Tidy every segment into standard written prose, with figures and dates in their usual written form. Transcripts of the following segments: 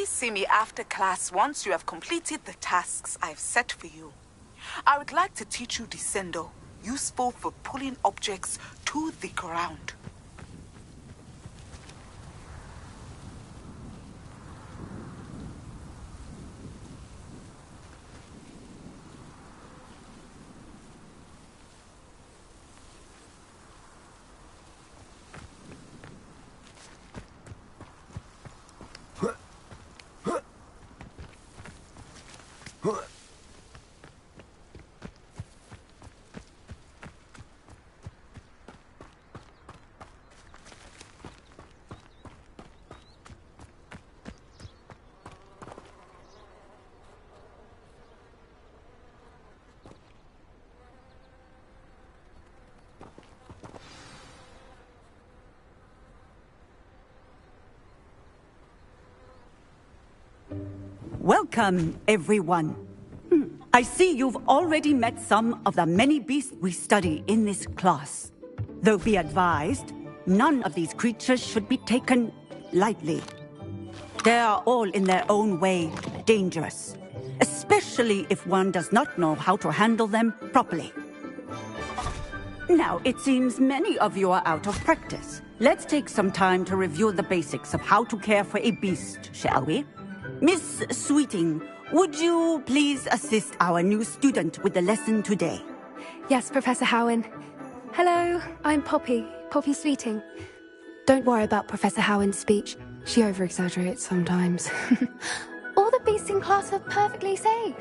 Please see me after class once you have completed the tasks I've set for you. I would like to teach you Descendo, useful for pulling objects to the ground. Welcome, everyone. I see you've already met some of the many beasts we study in this class. Though be advised, none of these creatures should be taken lightly. They are all in their own way dangerous, especially if one does not know how to handle them properly. Now, it seems many of you are out of practice. Let's take some time to review the basics of how to care for a beast, shall we? Miss Sweeting, would you please assist our new student with the lesson today? Yes, Professor Howen. Hello, I'm Poppy Sweeting. Don't worry about Professor Howen's speech. She over-exaggerates sometimes. All the beasts in class are perfectly safe.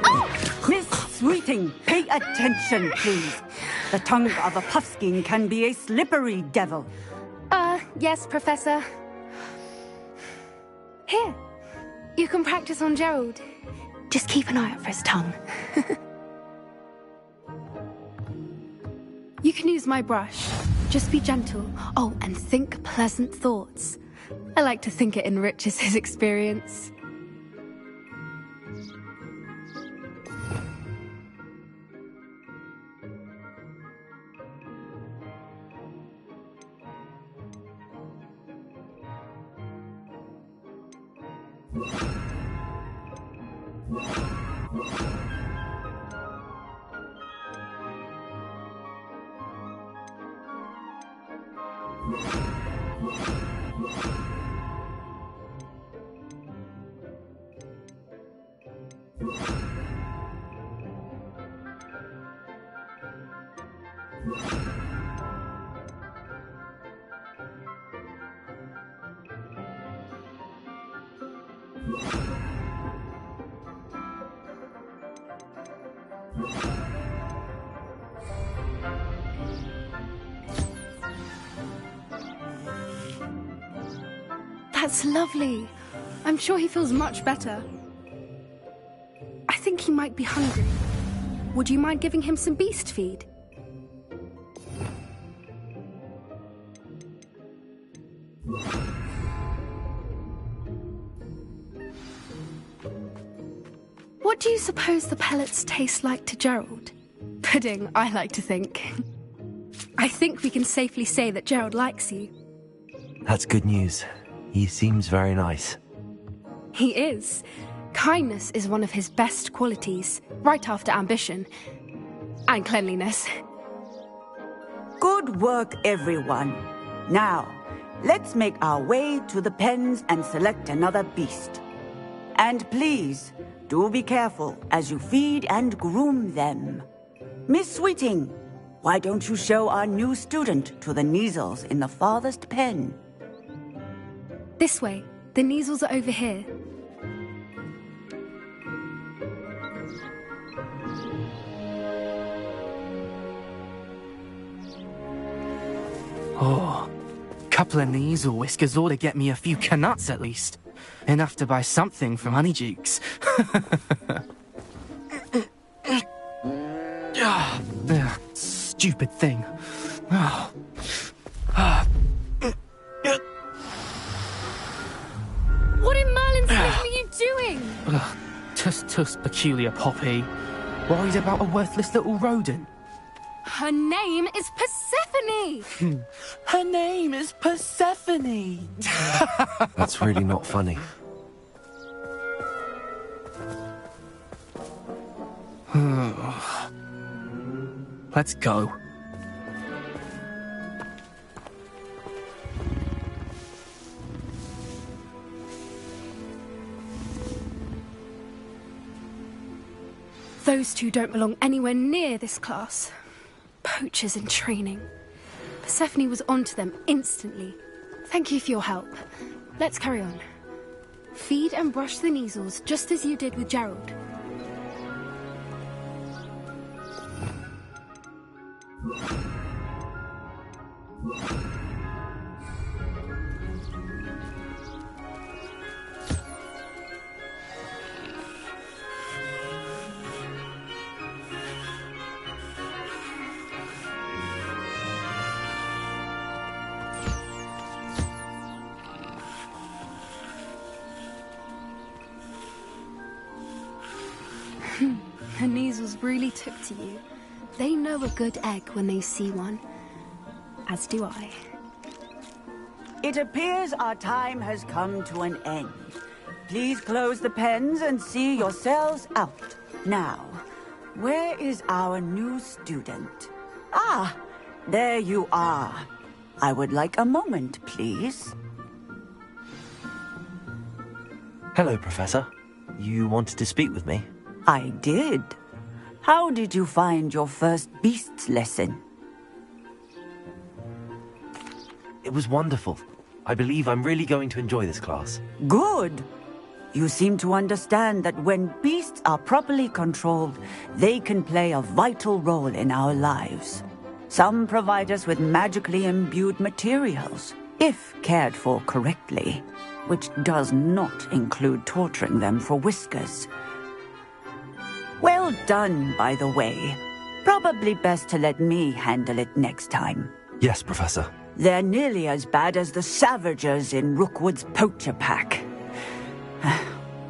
Oh! Miss Sweeting, pay attention, please. The tongue of a puffskein can be a slippery devil. Yes, Professor. Here. You can practice on Gerald. Just keep an eye out for his tongue. You can use my brush. Just be gentle. Oh, and think pleasant thoughts. I like to think it enriches his experience. That's lovely. I'm sure he feels much better. I think he might be hungry. Would you mind giving him some beast feed? What do you suppose the pellets taste like to Gerald? Pudding, I like to think. I think we can safely say that Gerald likes you. That's good news. He seems very nice. He is. Kindness is one of his best qualities, right after ambition. And cleanliness. Good work, everyone. Now, let's make our way to the pens and select another beast. And please, do be careful as you feed and groom them. Miss Sweeting, why don't you show our new student to the Kneazles in the farthest pen? This way. The Kneazles are over here. Oh, couple of Kneazle whiskers ought to get me a few canuts at least. Enough to buy something from Honeydukes. Stupid thing. What in Merlin's name are you doing? Tuss, peculiar Poppy. Worried about a worthless little rodent. Her name is Persephone! Her name is Persephone! That's really not funny. Let's go. Those two don't belong anywhere near this class. Poachers in training. Persephone was onto them instantly. Thank you for your help. Let's carry on. Feed and brush the measles just as you did with Gerald. The measles really took to you. They know a good egg when they see one. As do I. It appears our time has come to an end. Please close the pens and see yourselves out. Now, where is our new student? Ah, there you are. I would like a moment, please. Hello, Professor. You wanted to speak with me? I did. How did you find your first beasts lesson? It was wonderful. I believe I'm really going to enjoy this class. Good. You seem to understand that when beasts are properly controlled, they can play a vital role in our lives. Some provide us with magically imbued materials, if cared for correctly, which does not include torturing them for whiskers. Well done, by the way. Probably best to let me handle it next time. Yes, Professor. They're nearly as bad as the Savagers in Rookwood's poacher pack.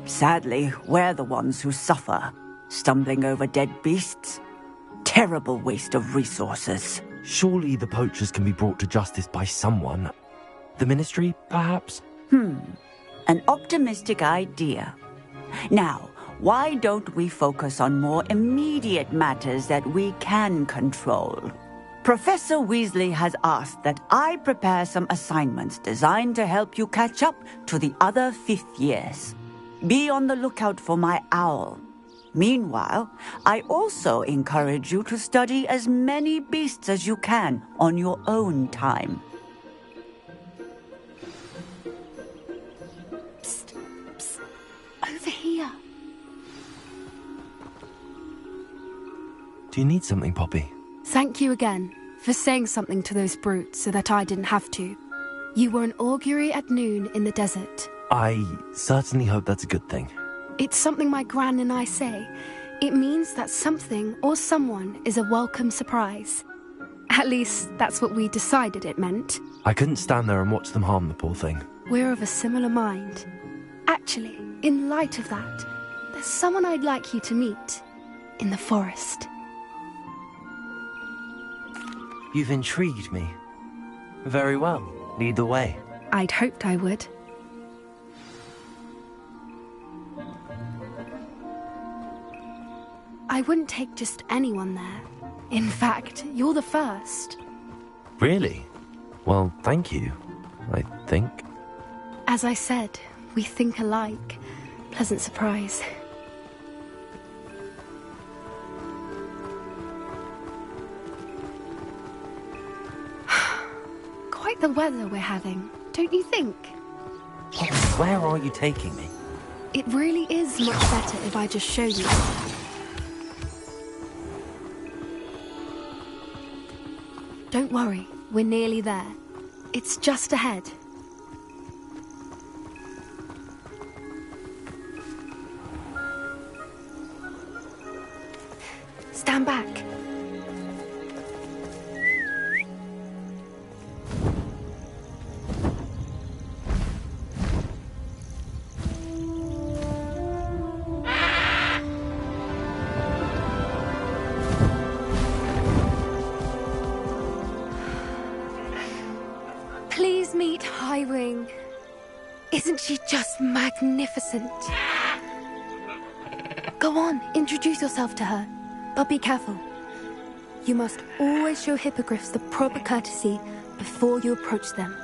Sadly, we're the ones who suffer, stumbling over dead beasts. Terrible waste of resources. Surely the poachers can be brought to justice by someone. The Ministry, perhaps? An optimistic idea. Now, why don't we focus on more immediate matters that we can control? Professor Weasley has asked that I prepare some assignments designed to help you catch up to the other 5th years. Be on the lookout for my owl. Meanwhile, I also encourage you to study as many beasts as you can on your own time. Psst, psst. Over here. Do you need something, Poppy? Thank you again for saying something to those brutes so that I didn't have to. You were an augury at noon in the desert. I certainly hope that's a good thing. It's something my gran and I say. It means that something or someone is a welcome surprise. At least, that's what we decided it meant. I couldn't stand there and watch them harm the poor thing. We're of a similar mind. Actually, in light of that, there's someone I'd like you to meet. In the forest. You've intrigued me. Very well. Lead the way. I'd hoped I would. I wouldn't take just anyone there. In fact, you're the first. Really? Well, thank you, I think. As I said, we think alike. Pleasant surprise. Quite the weather we're having, don't you think? Where are you taking me? It really is much better if I just show you. Don't worry, we're nearly there. It's just ahead. Stand back. Please meet Highwing. Isn't she just magnificent? Go on, introduce yourself to her. But be careful. You must always show hippogriffs the proper courtesy before you approach them.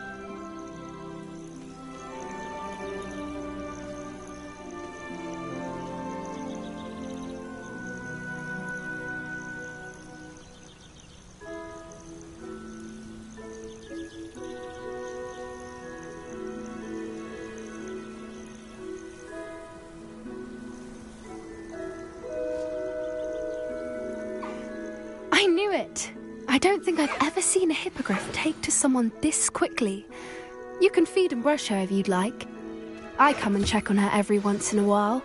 I knew it! I don't think I've ever seen a hippogriff take to someone this quickly. You can feed and brush her if you'd like. I come and check on her every once in a while.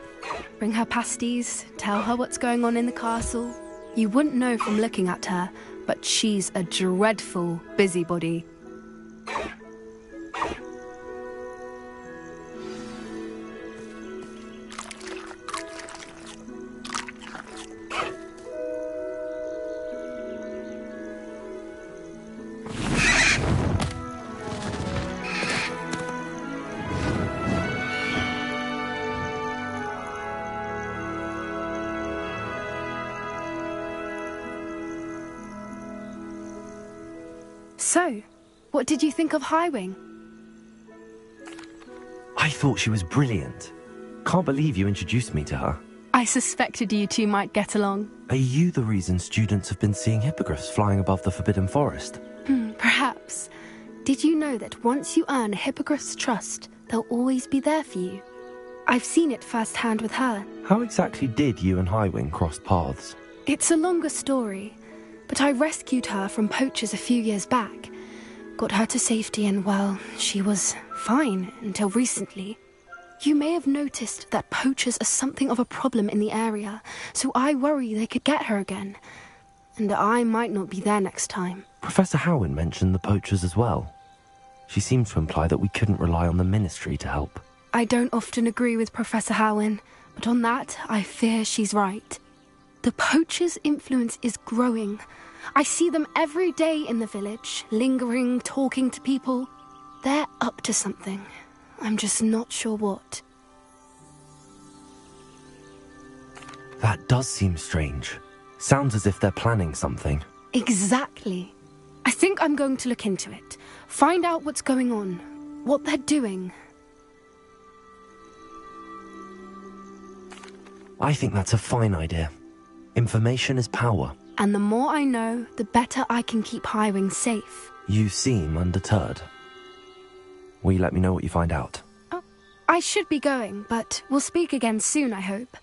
Bring her pasties, tell her what's going on in the castle. You wouldn't know from looking at her, but she's a dreadful busybody. So, what did you think of Highwing? I thought she was brilliant. Can't believe you introduced me to her. I suspected you two might get along. Are you the reason students have been seeing hippogriffs flying above the Forbidden Forest? Perhaps. Did you know that once you earn a hippogriff's trust, they'll always be there for you? I've seen it firsthand with her. How exactly did you and Highwing cross paths? It's a longer story, but I rescued her from poachers a few years back. Got her to safety and, well, she was fine until recently. You may have noticed that poachers are something of a problem in the area, so I worry they could get her again. And I might not be there next time. Professor Howin mentioned the poachers as well. She seemed to imply that we couldn't rely on the Ministry to help. I don't often agree with Professor Howin, but on that, I fear she's right. The poachers' influence is growing. I see them every day in the village, lingering, talking to people. They're up to something. I'm just not sure what. That does seem strange. Sounds as if they're planning something. Exactly. I think I'm going to look into it. Find out what's going on, what they're doing. I think that's a fine idea. Information is power. And the more I know, the better I can keep Highwing safe. You seem undeterred. Will you let me know what you find out? Oh, I should be going, but we'll speak again soon, I hope.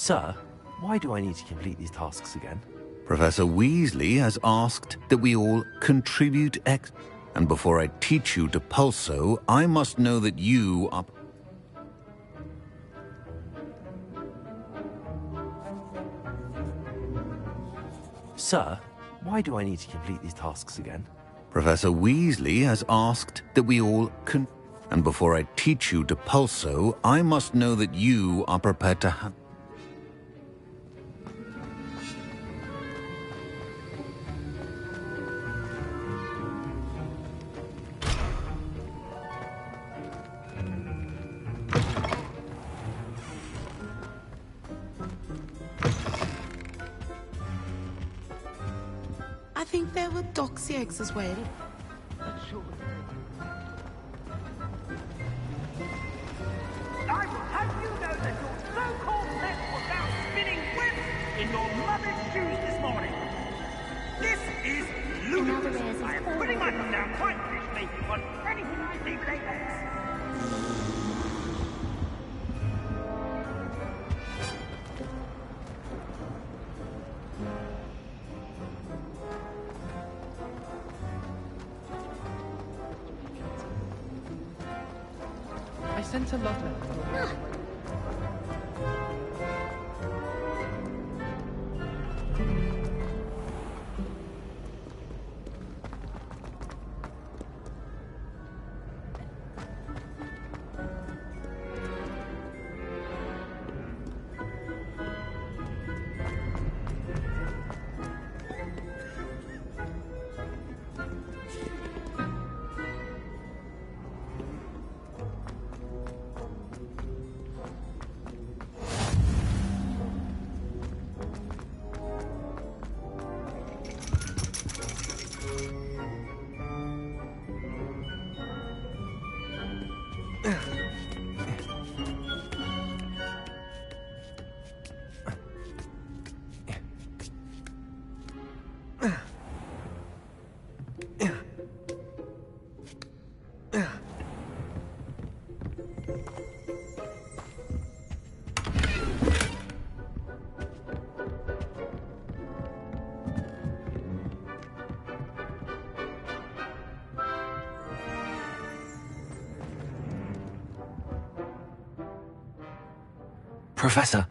Sir, why do I need to complete these tasks again? Professor Weasley has asked that we all contribute X. And before I teach you to pulso, I must know that you are... Sir, why do I need to complete these tasks again? Professor Weasley has asked that we all And before I teach you to pulso, I must know that you are prepared to I think there were doxy eggs as well. I will have you know that your so-called set was now spinning webs in your mother's shoes this morning. This is ludicrous. I am putting my foot down quite officially on anything I see with Apex. I sent a love letter. Professor,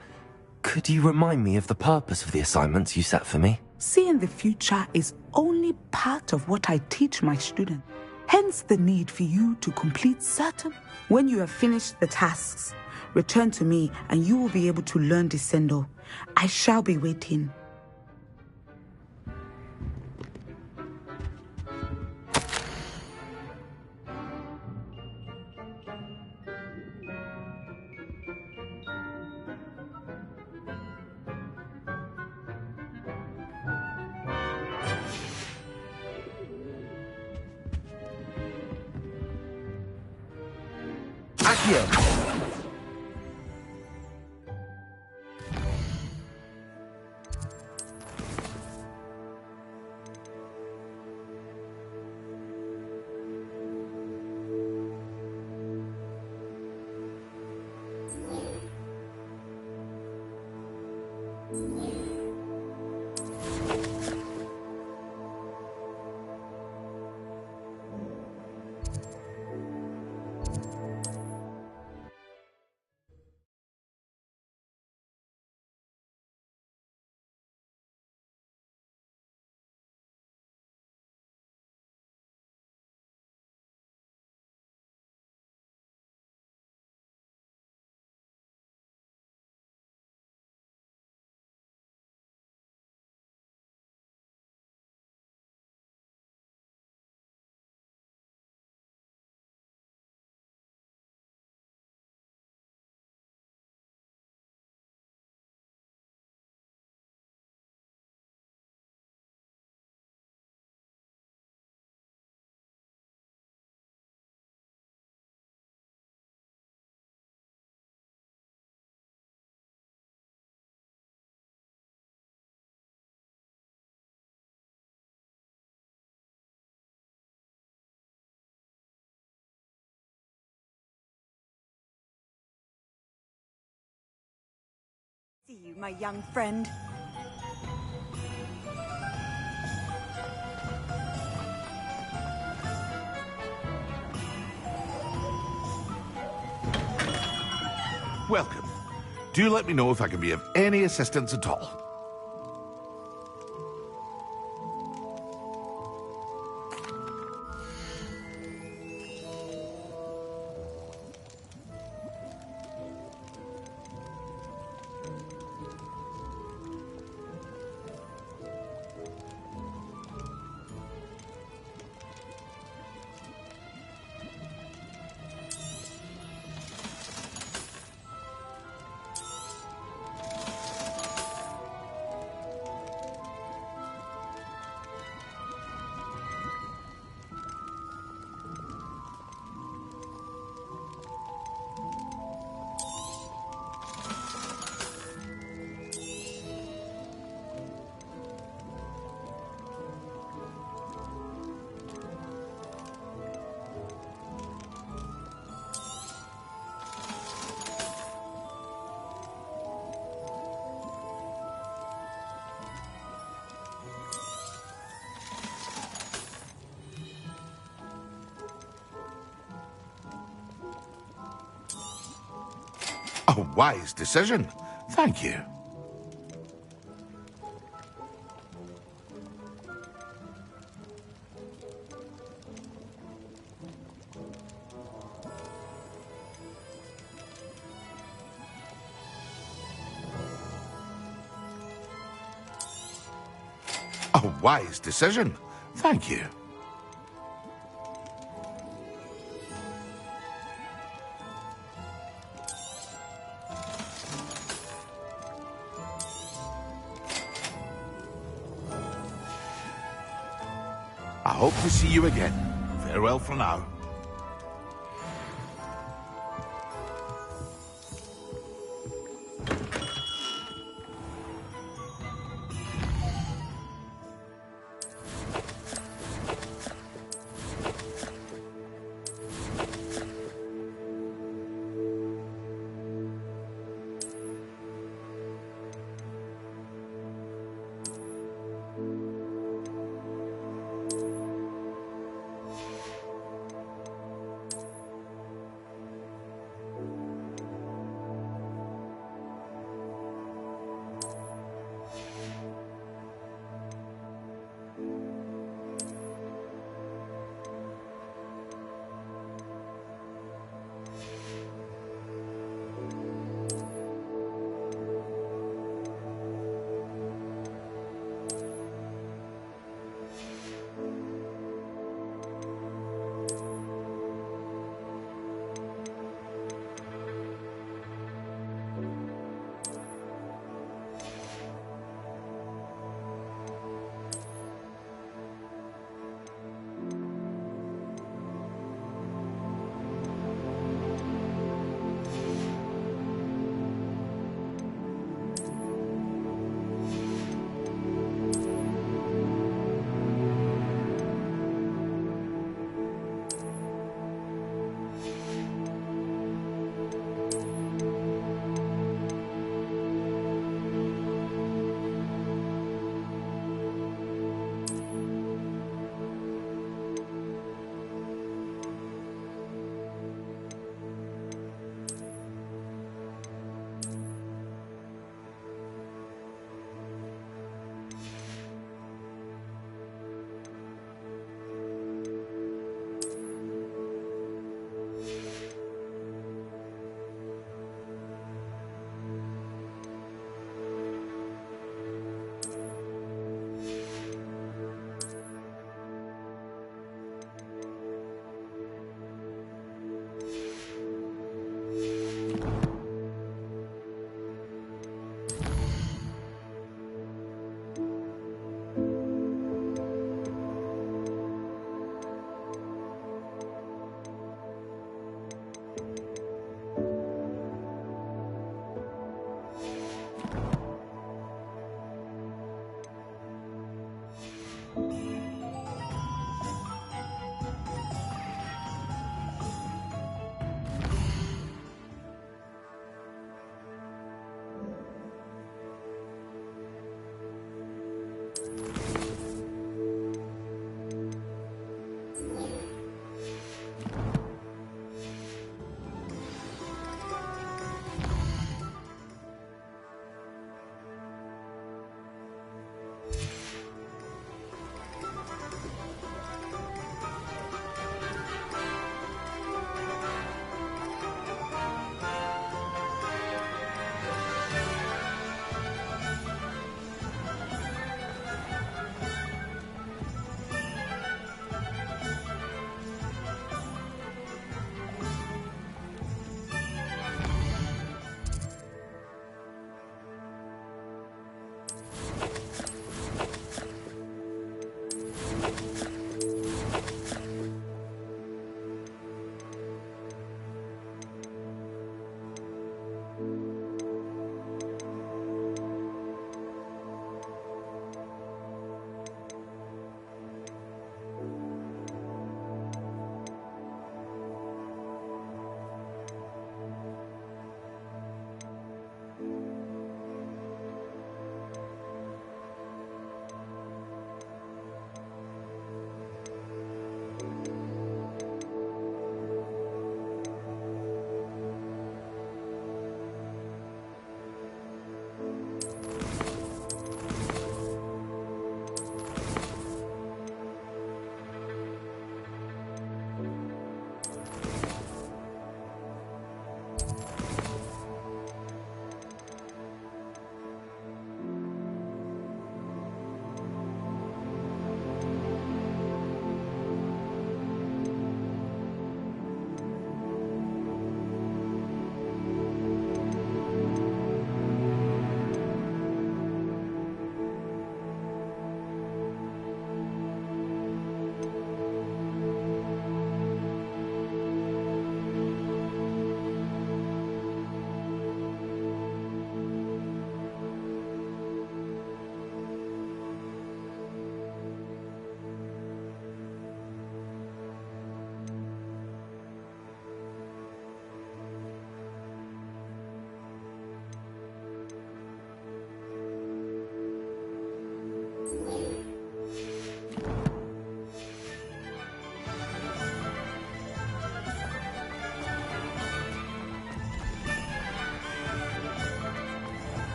could you remind me of the purpose of the assignments you set for me? Seeing the future is only part of what I teach my students. Hence the need for you to complete certain. When you have finished the tasks, return to me and you will be able to learn Descendo. I shall be waiting. see you, my young friend. Welcome. Do let me know if I can be of any assistance at all. A wise decision. Thank you. A wise decision. Thank you. I hope to see you again. Farewell for now.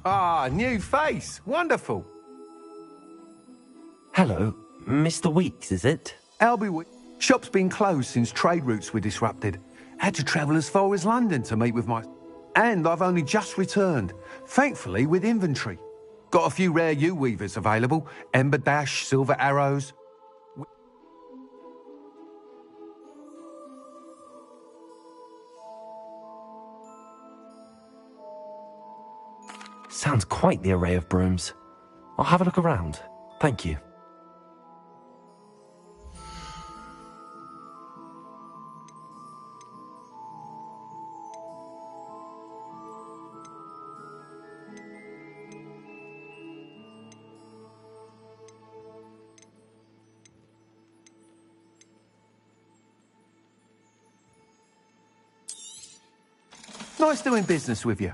Ah, new face. Wonderful. Hello, Mr. Weeks, is it? Albie, shop's been closed since trade routes were disrupted. Had to travel as far as London to meet with my... And I've only just returned, thankfully with inventory. Got a few rare U-weavers available. Ember Dash, Silver Arrows... Sounds quite the array of brooms. I'll have a look around. Thank you. Nice doing business with you.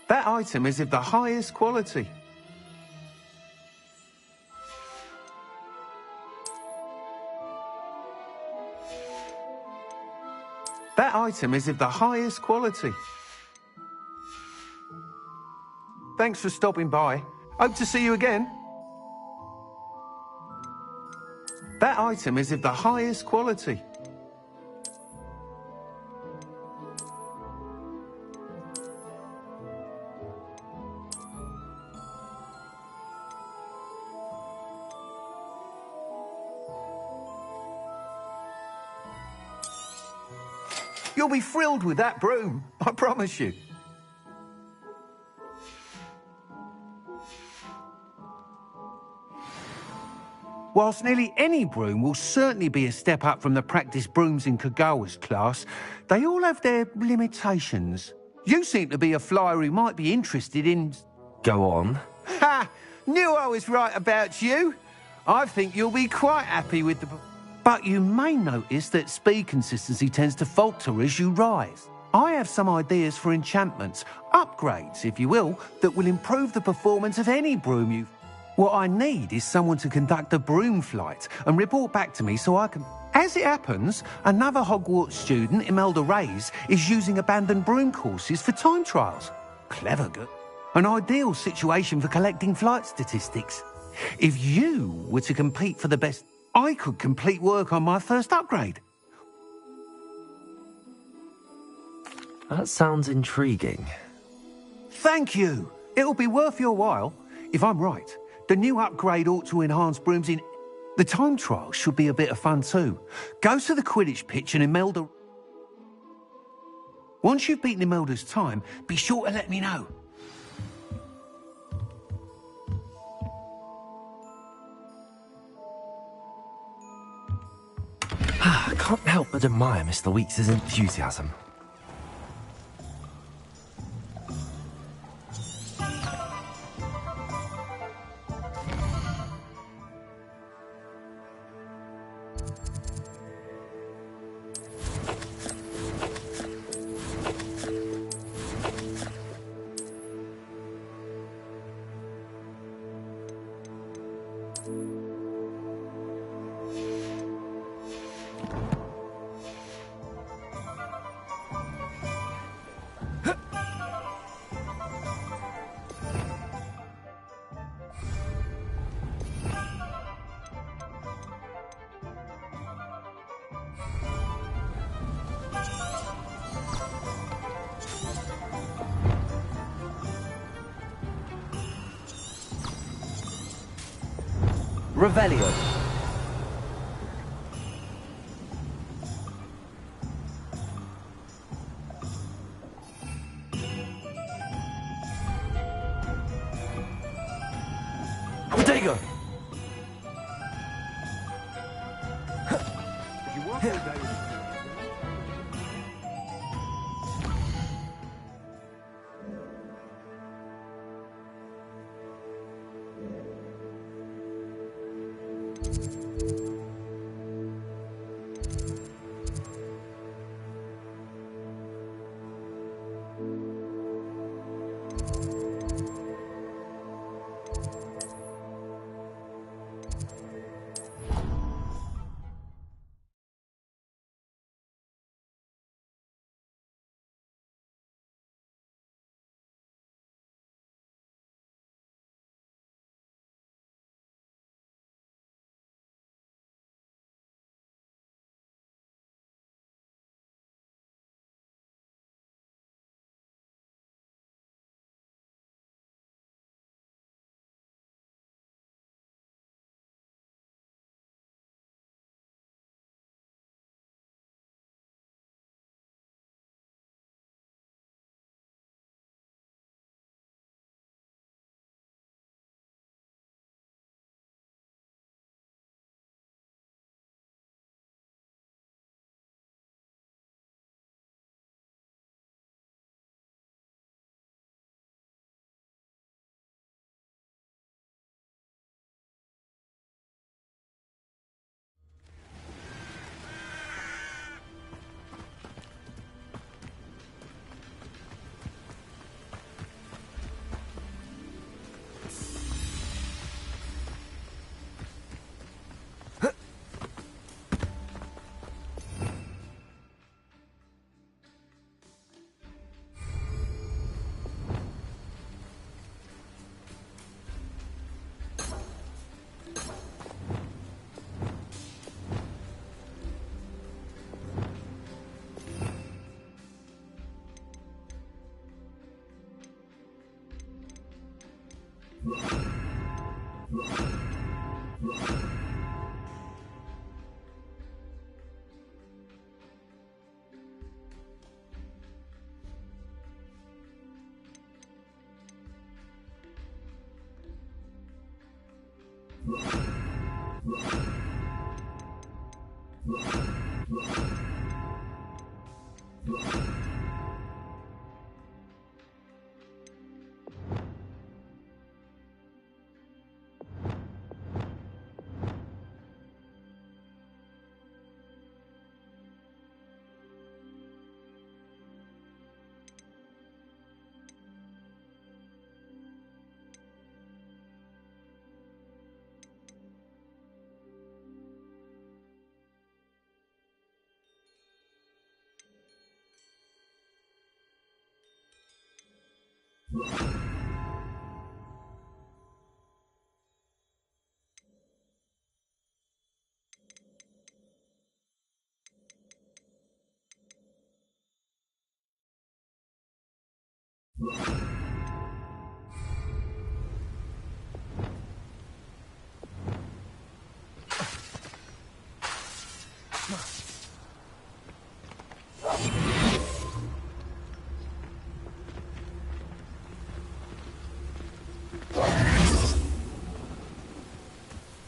That item is of the highest quality. That item is of the highest quality. Thanks for stopping by. Hope to see you again. That item is of the highest quality. You'll be thrilled with that broom, I promise you. Whilst nearly any broom will certainly be a step up from the practice brooms in Kagawa's class, they all have their limitations. You seem to be a flyer who might be interested in... Go on. Ha! Knew I was right about you. I think you'll be quite happy with the... But you may notice that speed consistency tends to falter as you rise. I have some ideas for enchantments, upgrades, if you will, that will improve the performance of any broom you've... What I need is someone to conduct a broom flight and report back to me so I can... As it happens, another Hogwarts student, Imelda Reyes, is using abandoned broom courses for time trials. Clever girl. An ideal situation for collecting flight statistics. If you were to compete for the best... I could complete work on my first upgrade. That sounds intriguing. Thank you. It'll be worth your while. If I'm right, the new upgrade ought to enhance brooms in... The time trial should be a bit of fun too. Go to the Quidditch pitch and Imelda... Once you've beaten Imelda's time, be sure to let me know. I can't help but admire Mr. Weeks' enthusiasm. Revelio.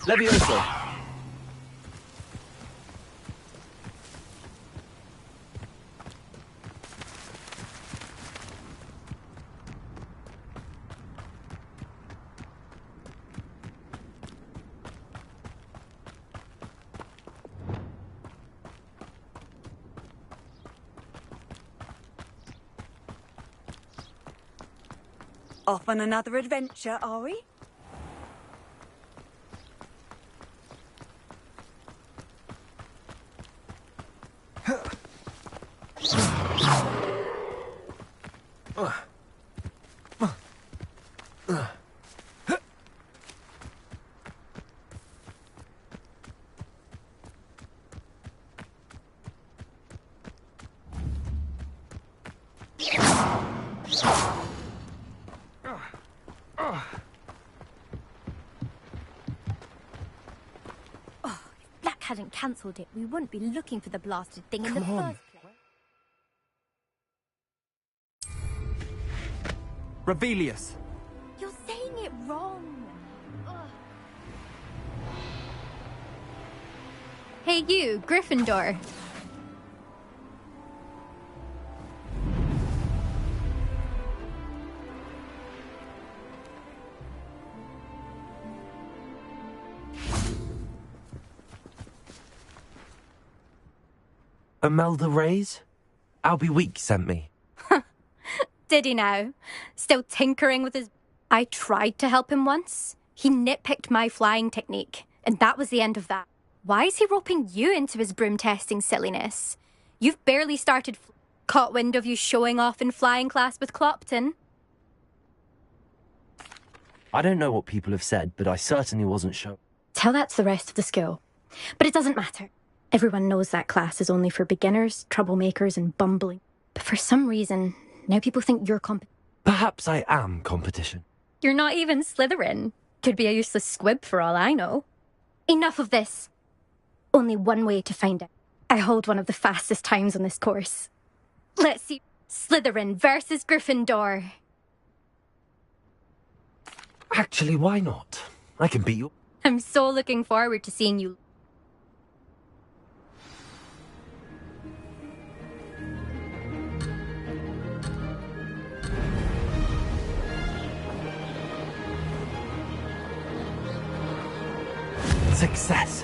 Levioso! Off on another adventure, are we? Hadn't cancelled it, we wouldn't be looking for the blasted thing in the first place. Ravelius! You're saying it wrong. Ugh. Hey you, Gryffindor. Imelda Reyes? Albie Week sent me. Did he now? Still tinkering with his... I tried to help him once. He nitpicked my flying technique, and that was the end of that. Why is he roping you into his broom testing silliness? You've barely started... Caught wind of you showing off in flying class with Clopton. I don't know what people have said, but I certainly wasn't sure. Tell that to the rest of the school. But it doesn't matter. Everyone knows that class is only for beginners, troublemakers, and bumbling. But for some reason, now people think you're Perhaps I am competition. You're not even Slytherin. Could be a useless squib for all I know. Enough of this. Only one way to find out. I hold one of the fastest times on this course. Let's see. Slytherin versus Gryffindor. Actually, why not? I can beat you. I'm so looking forward to seeing you. Success.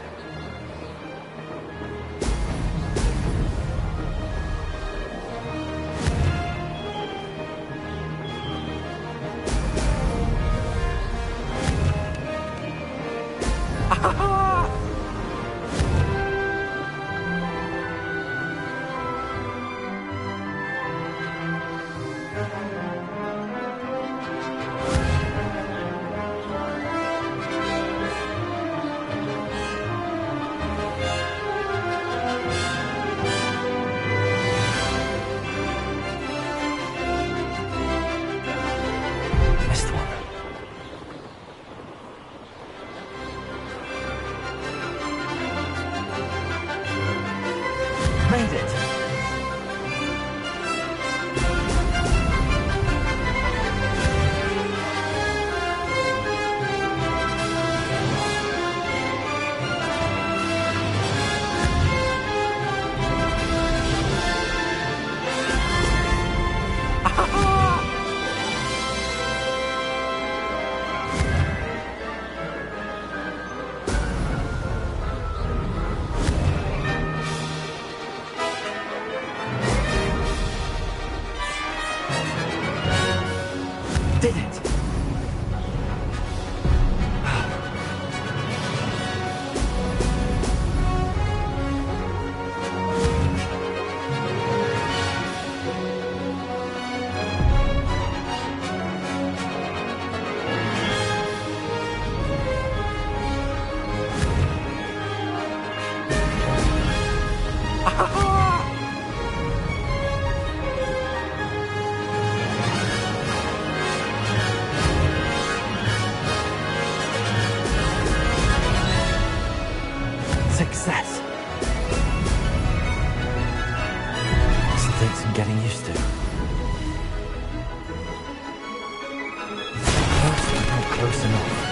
used to. Close, but not close enough.